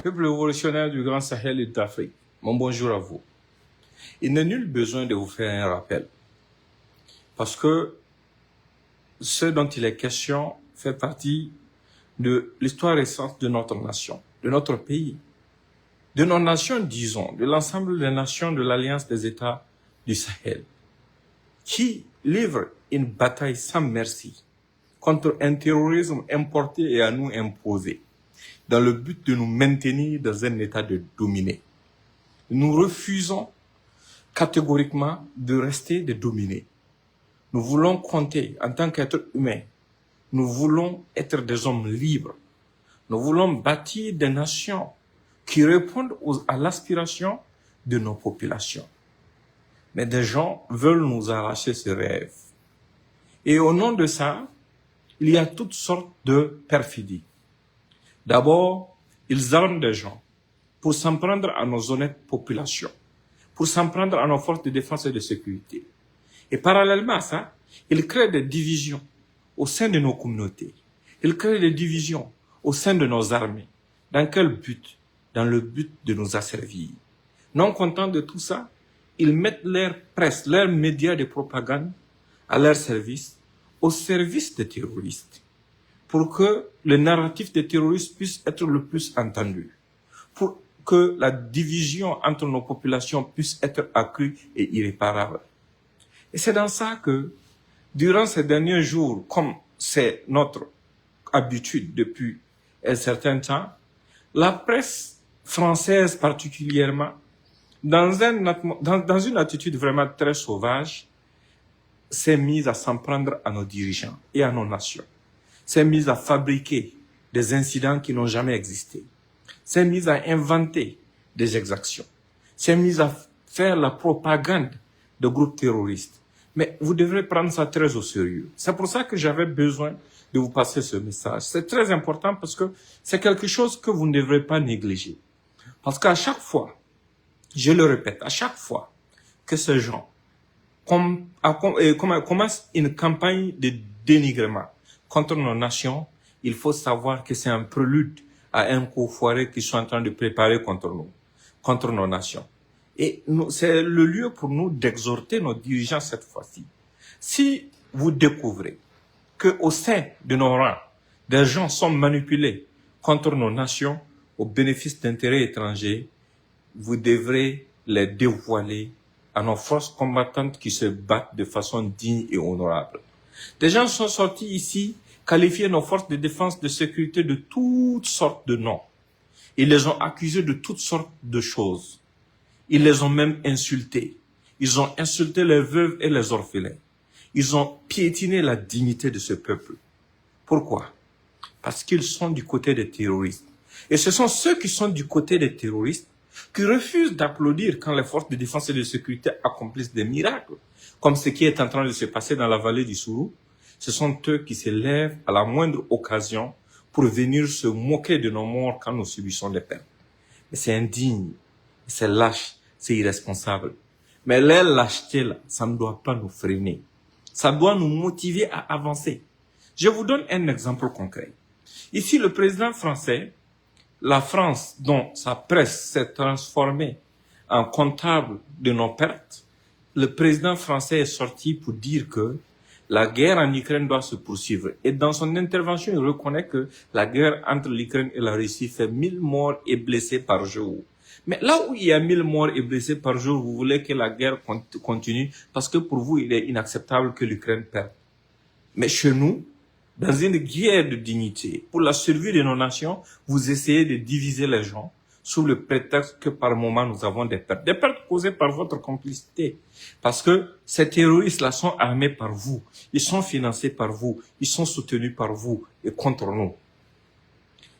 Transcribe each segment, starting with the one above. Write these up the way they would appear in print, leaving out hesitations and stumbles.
Peuple révolutionnaire du Grand Sahel et d'Afrique, mon bonjour à vous. Il n'est nul besoin de vous faire un rappel, parce que ce dont il est question fait partie de l'histoire récente de notre nation, de notre pays, de nos nations, disons, de l'ensemble des nations de l'Alliance des États du Sahel, qui livrent une bataille sans merci contre un terrorisme importé et à nous imposé, dans le but de nous maintenir dans un état de dominé. Nous refusons catégoriquement de rester des dominés. Nous voulons compter en tant qu'êtres humains. Nous voulons être des hommes libres. Nous voulons bâtir des nations qui répondent à l'aspiration de nos populations. Mais des gens veulent nous arracher ce rêve. Et au nom de ça, il y a toutes sortes de perfidies. D'abord, ils arment des gens pour s'en prendre à nos honnêtes populations, pour s'en prendre à nos forces de défense et de sécurité. Et parallèlement à ça, ils créent des divisions au sein de nos communautés. Ils créent des divisions au sein de nos armées. Dans quel but? Dans le but de nous asservir. Non contents de tout ça, ils mettent leur presse, leurs médias de propagande à leur service, au service des terroristes, pour que le narratif des terroristes puisse être le plus entendu, pour que la division entre nos populations puisse être accrue et irréparable. Et c'est dans ça que, durant ces derniers jours, comme c'est notre habitude depuis un certain temps, la presse française particulièrement, dans une attitude vraiment très sauvage, s'est mise à s'en prendre à nos dirigeants et à nos nations, s'est mise à fabriquer des incidents qui n'ont jamais existé, s'est mise à inventer des exactions, s'est mise à faire la propagande de groupes terroristes. Mais vous devrez prendre ça très au sérieux. C'est pour ça que j'avais besoin de vous passer ce message. C'est très important parce que c'est quelque chose que vous ne devrez pas négliger. Parce qu'à chaque fois, je le répète, à chaque fois que ces gens commencent une campagne de dénigrement contre nos nations, il faut savoir que c'est un prélude à un coup foiré qu'ils sont en train de préparer contre nous, contre nos nations. Et c'est le lieu pour nous d'exhorter nos dirigeants cette fois-ci. Si vous découvrez qu'au sein de nos rangs, des gens sont manipulés contre nos nations au bénéfice d'intérêts étrangers, vous devrez les dévoiler à nos forces combattantes qui se battent de façon digne et honorable. Des gens sont sortis ici qualifier nos forces de défense de sécurité de toutes sortes de noms. Ils les ont accusés de toutes sortes de choses. Ils les ont même insultés. Ils ont insulté les veuves et les orphelins. Ils ont piétiné la dignité de ce peuple. Pourquoi? Parce qu'ils sont du côté des terroristes. Et ce sont ceux qui sont du côté des terroristes qui refusent d'applaudir quand les forces de défense et de sécurité accomplissent des miracles, comme ce qui est en train de se passer dans la vallée du Sourou. Ce sont eux qui se lèvent à la moindre occasion pour venir se moquer de nos morts quand nous subissons des pertes. Mais c'est indigne, c'est lâche, c'est irresponsable. Mais les lâchetés là, ça ne doit pas nous freiner. Ça doit nous motiver à avancer. Je vous donne un exemple concret. Ici, le président français, la France, dont sa presse s'est transformée en comptable de nos pertes, le président français est sorti pour dire que la guerre en Ukraine doit se poursuivre. Et dans son intervention, il reconnaît que la guerre entre l'Ukraine et la Russie fait 1000 morts et blessés par jour. Mais là où il y a 1000 morts et blessés par jour, vous voulez que la guerre continue parce que pour vous, il est inacceptable que l'Ukraine perde. Mais chez nous, dans une guerre de dignité, pour la survie de nos nations, vous essayez de diviser les gens sous le prétexte que par moment nous avons des pertes. Des pertes causées par votre complicité. Parce que ces terroristes-là sont armés par vous. Ils sont financés par vous. Ils sont soutenus par vous et contre nous.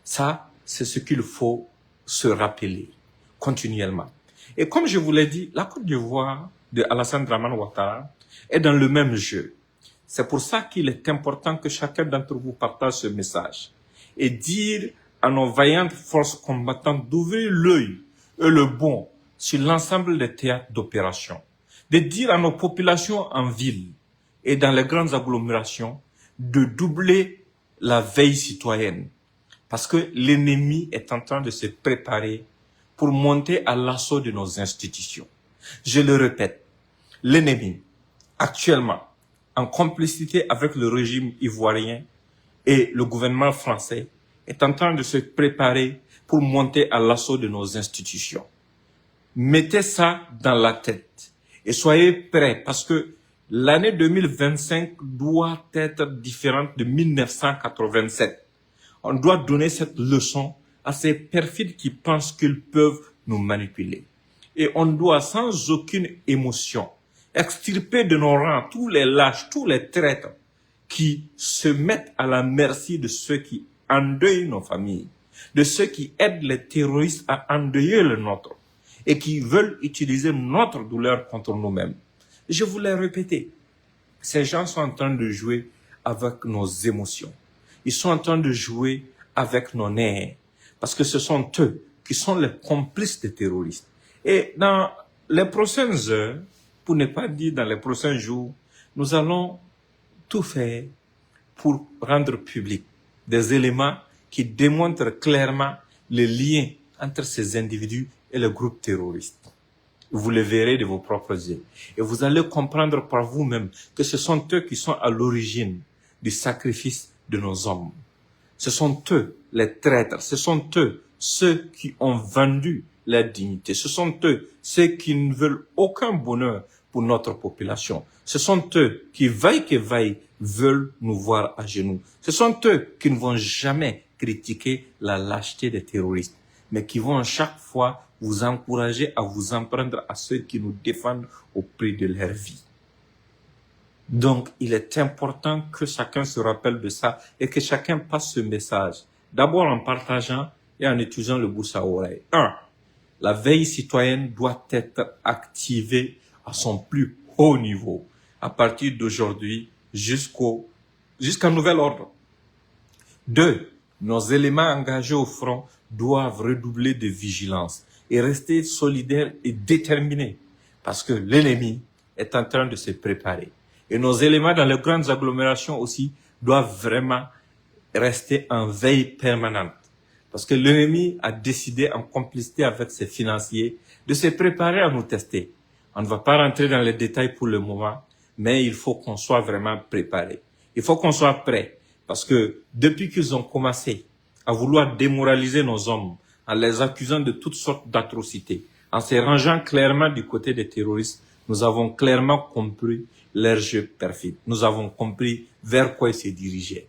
Ça, c'est ce qu'il faut se rappeler continuellement. Et comme je vous l'ai dit, la Côte d'Ivoire de Alassane Dramane Ouattara est dans le même jeu. C'est pour ça qu'il est important que chacun d'entre vous partage ce message et dire à nos vaillantes forces combattantes d'ouvrir l'œil et le bon sur l'ensemble des théâtres d'opération, de dire à nos populations en ville et dans les grandes agglomérations de doubler la veille citoyenne. Parce que l'ennemi est en train de se préparer pour monter à l'assaut de nos institutions. Je le répète, l'ennemi, actuellement, en complicité avec le régime ivoirien et le gouvernement français, est en train de se préparer pour monter à l'assaut de nos institutions. Mettez ça dans la tête et soyez prêts parce que l'année 2025 doit être différente de 1987. On doit donner cette leçon à ces perfides qui pensent qu'ils peuvent nous manipuler. Et on doit, sans aucune émotion, extirper de nos rangs tous les lâches, tous les traîtres qui se mettent à la merci de ceux qui endeuillent nos familles, de ceux qui aident les terroristes à endeuiller le nôtre et qui veulent utiliser notre douleur contre nous-mêmes. Je vous l'ai répété, ces gens sont en train de jouer avec nos émotions. Ils sont en train de jouer avec nos nerfs, parce que ce sont eux qui sont les complices des terroristes. Et dans les prochaines heures, pour ne pas dire dans les prochains jours, nous allons tout faire pour rendre public des éléments qui démontrent clairement les liens entre ces individus et le groupe terroriste. Vous le verrez de vos propres yeux. Et vous allez comprendre par vous-même que ce sont eux qui sont à l'origine du sacrifice de nos hommes. Ce sont eux les traîtres, ce sont eux ceux qui ont vendu la dignité, ce sont eux ceux qui ne veulent aucun bonheur pour notre population. Ce sont eux qui, vaille que vaille, veulent nous voir à genoux. Ce sont eux qui ne vont jamais critiquer la lâcheté des terroristes, mais qui vont chaque fois vous encourager à vous en prendre à ceux qui nous défendent au prix de leur vie. Donc, il est important que chacun se rappelle de ça et que chacun passe ce message. D'abord en partageant et en utilisant le bouche à oreille. 1. La veille citoyenne doit être activée à son plus haut niveau à partir d'aujourd'hui jusqu'à nouvel ordre. 2. Nos éléments engagés au front doivent redoubler de vigilance et rester solidaires et déterminés parce que l'ennemi est en train de se préparer. Et nos éléments dans les grandes agglomérations aussi doivent vraiment rester en veille permanente. Parce que l'ennemi a décidé, en complicité avec ses financiers, de se préparer à nous tester. On ne va pas rentrer dans les détails pour le moment, mais il faut qu'on soit vraiment préparé. Il faut qu'on soit prêt. Parce que depuis qu'ils ont commencé à vouloir démoraliser nos hommes, en les accusant de toutes sortes d'atrocités, en se rangeant clairement du côté des terroristes, nous avons clairement compris leur jeu perfide. Nous avons compris vers quoi ils se dirigeaient.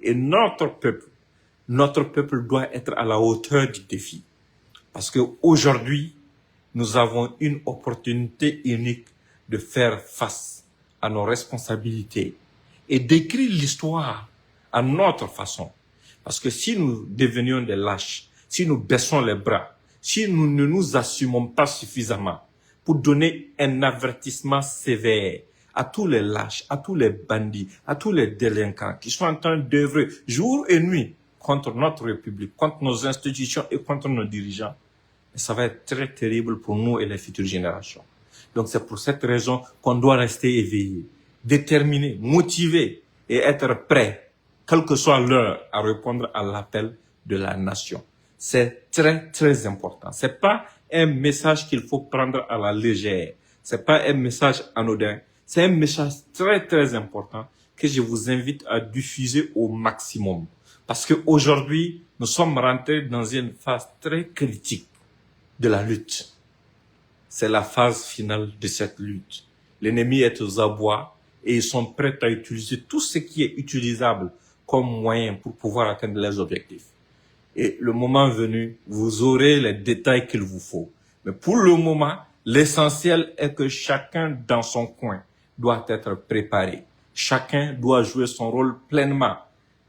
Et notre peuple doit être à la hauteur du défi. Parce qu'aujourd'hui, nous avons une opportunité unique de faire face à nos responsabilités et d'écrire l'histoire à notre façon. Parce que si nous devenions des lâches, si nous baissons les bras, si nous ne nous assumons pas suffisamment pour donner un avertissement sévère à tous les lâches, à tous les bandits, à tous les délinquants qui sont en train d'œuvrer jour et nuit contre notre République, contre nos institutions et contre nos dirigeants, ça va être très terrible pour nous et les futures générations. Donc c'est pour cette raison qu'on doit rester éveillé, déterminé, motivé et être prêt, quelle que soit l'heure, à répondre à l'appel de la nation. C'est très, très important. C'est pas un message qu'il faut prendre à la légère. C'est pas un message anodin. C'est un message très, très important que je vous invite à diffuser au maximum. Parce qu'aujourd'hui, nous sommes rentrés dans une phase très critique de la lutte. C'est la phase finale de cette lutte. L'ennemi est aux abois et ils sont prêts à utiliser tout ce qui est utilisable comme moyen pour pouvoir atteindre leurs objectifs. Et le moment venu, vous aurez les détails qu'il vous faut. Mais pour le moment, l'essentiel est que chacun dans son coin doit être préparé. Chacun doit jouer son rôle pleinement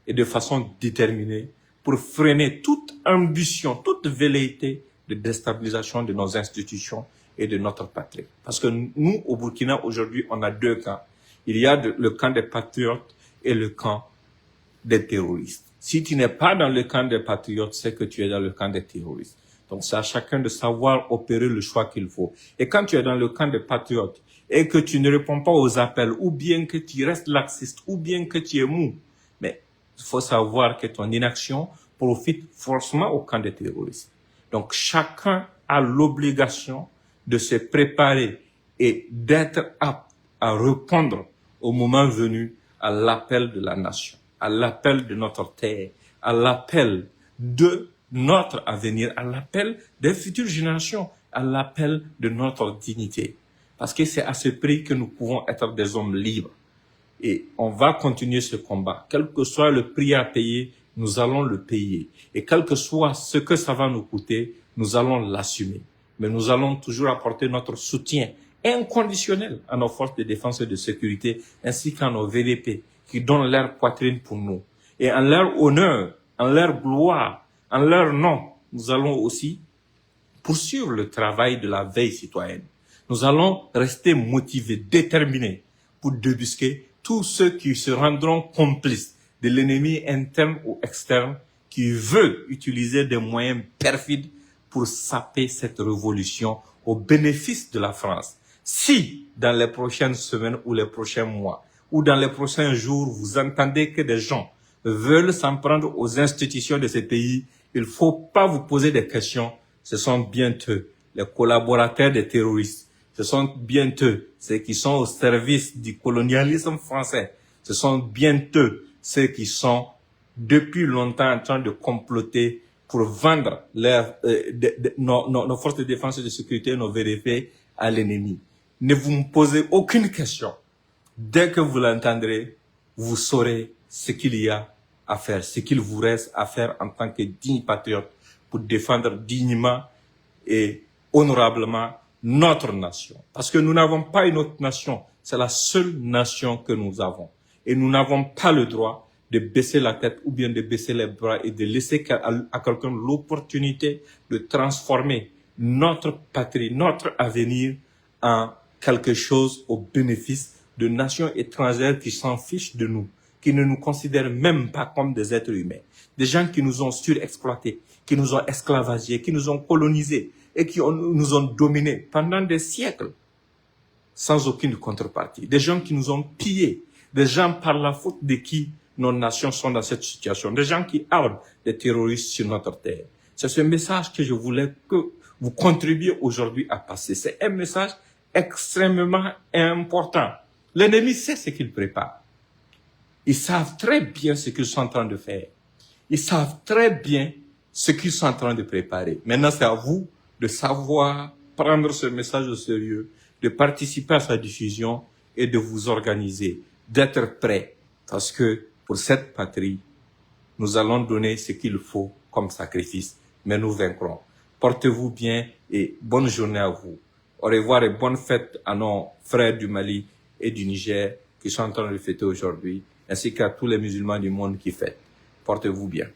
et de façon déterminée pour freiner toute ambition, toute velléité de déstabilisation de nos institutions et de notre patrie. Parce que nous, au Burkina, aujourd'hui, on a deux camps. Il y a le camp des patriotes et le camp des terroristes. Si tu n'es pas dans le camp des patriotes, c'est que tu es dans le camp des terroristes. Donc c'est à chacun de savoir opérer le choix qu'il faut. Et quand tu es dans le camp des patriotes et que tu ne réponds pas aux appels, ou bien que tu restes laxiste, ou bien que tu es mou, mais il faut savoir que ton inaction, profite forcément au camp des terroristes. Donc chacun a l'obligation de se préparer et d'être apte à répondre au moment venu à l'appel de la nation, à l'appel de notre terre, à l'appel de notre avenir, à l'appel des futures générations, à l'appel de notre dignité. Parce que c'est à ce prix que nous pouvons être des hommes libres. Et on va continuer ce combat. Quel que soit le prix à payer, nous allons le payer. Et quel que soit ce que ça va nous coûter, nous allons l'assumer. Mais nous allons toujours apporter notre soutien inconditionnel à nos forces de défense et de sécurité, ainsi qu'à nos VDP, qui donnent leur poitrine pour nous. Et en leur honneur, en leur gloire, en leur nom, nous allons aussi poursuivre le travail de la veille citoyenne. Nous allons rester motivés, déterminés pour débusquer tous ceux qui se rendront complices de l'ennemi interne ou externe qui veut utiliser des moyens perfides pour saper cette révolution au bénéfice de la France. Si, dans les prochaines semaines ou les prochains mois, ou dans les prochains jours, vous entendez que des gens veulent s'en prendre aux institutions de ces pays, il ne faut pas vous poser des questions. Ce sont bien eux, les collaborateurs des terroristes. Ce sont bien eux, ceux qui sont au service du colonialisme français. Ce sont bien eux, ceux qui sont depuis longtemps en train de comploter pour vendre nos forces de défense et de sécurité, nos VDP à l'ennemi. Ne vous me posez aucune question. Dès que vous l'entendrez, vous saurez ce qu'il y a à faire, ce qu'il vous reste à faire en tant que digne patriote pour défendre dignement et honorablement notre nation. Parce que nous n'avons pas une autre nation. C'est la seule nation que nous avons. Et nous n'avons pas le droit de baisser la tête ou bien de baisser les bras et de laisser à quelqu'un l'opportunité de transformer notre patrie, notre avenir en quelque chose au bénéfice de nations étrangères qui s'en fichent de nous, qui ne nous considèrent même pas comme des êtres humains. Des gens qui nous ont surexploités, qui nous ont esclavagés, qui nous ont colonisés et qui nous ont dominés pendant des siècles sans aucune contrepartie. Des gens qui nous ont pillés, des gens par la faute de qui nos nations sont dans cette situation, des gens qui arment des terroristes sur notre terre. C'est ce message que je voulais que vous contribuiez aujourd'hui à passer. C'est un message extrêmement important. L'ennemi sait ce qu'il prépare. Ils savent très bien ce qu'ils sont en train de faire. Ils savent très bien ce qu'ils sont en train de préparer. Maintenant, c'est à vous de savoir prendre ce message au sérieux, de participer à sa diffusion et de vous organiser, d'être prêts. Parce que pour cette patrie, nous allons donner ce qu'il faut comme sacrifice, mais nous vaincrons. Portez-vous bien et bonne journée à vous. Au revoir et bonne fête à nos frères du Mali et du Niger qui sont en train de fêter aujourd'hui, ainsi qu'à tous les musulmans du monde qui fêtent. Portez-vous bien.